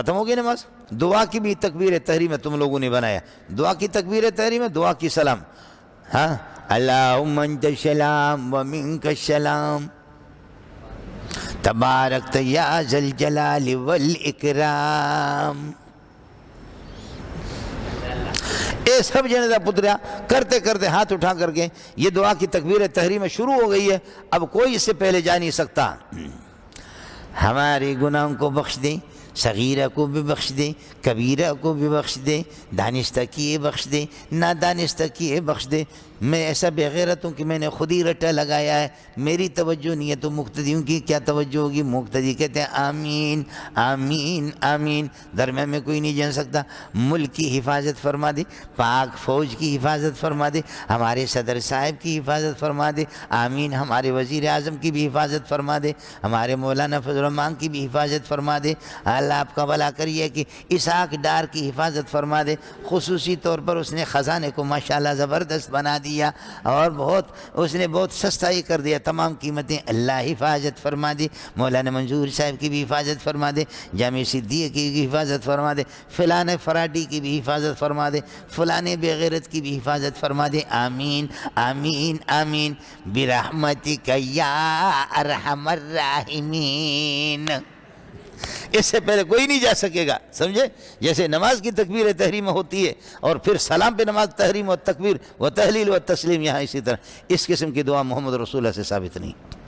ختم ہو گئی نماز۔ دعا کی بھی تکبیر تحریم تم لوگوں نے بنایا، دعا کی تکبیر تحریم ہے، دعا کی سلام، ہاں اللہم انت السلام و منک السلام تبارکت یا ذی الجلال والاکرام۔ اے سب جنے دا پتریا کرتے کرتے ہاتھ اٹھا کر کے یہ دعا کی تکبیر تحریم شروع ہو گئی ہے، اب کوئی اس سے پہلے جا نہیں سکتا۔ ہمارے گناہوں کو بخش دے، صغیرہ کو بھی بخش دے، کبیرہ کو بھی بخش دے، دانستہ کیے بخش دے، نادانستہ کیے بخش دے۔ میں ایسا بے غیرت ہوں کہ میں نے خود ہی رٹا لگایا ہے، میری توجہ نہیں ہے تو مقتدیوں کی کیا توجہ ہوگی؟ مقتدی کہتے ہیں آمین آمین آمین، درمیان میں کوئی نہیں جان سکتا۔ ملک کی حفاظت فرما دے، پاک فوج کی حفاظت فرما دے، ہمارے صدر صاحب کی حفاظت فرما دے، آمین۔ ہمارے وزیر اعظم کی بھی حفاظت فرما دے، ہمارے مولانا فضل الرحمان کی بھی حفاظت فرما دے۔ اللہ آپ کا بھلا کریے کہ اسحاق ڈار کی حفاظت فرما دے، خصوصی طور پر اس نے خزانے کو ماشاءاللہ زبردست بنا دیا اور اس نے بہت سستا ہی کر دیا، تمام قیمتیں اللہ حفاظت فرما دے۔ مولانا منظور صاحب کی بھی حفاظت فرما دے، جامع صدیق کی بھی حفاظت فرما دے، فلانے فراڈی کی بھی حفاظت فرما دے، فلانے بے غیرت کی بھی حفاظت فرما دے۔ آمین آمین آمین برحمتک یا ارحم الراحمین۔ اس سے پہلے کوئی نہیں جا سکے گا، سمجھے؟ جیسے نماز کی تکبیر تحریم ہوتی ہے اور پھر سلام پہ نماز تحریم و تکبیر و تحلیل و تسلیم، یہاں اسی طرح اس قسم کی دعا محمد رسول اللہ سے ثابت نہیں۔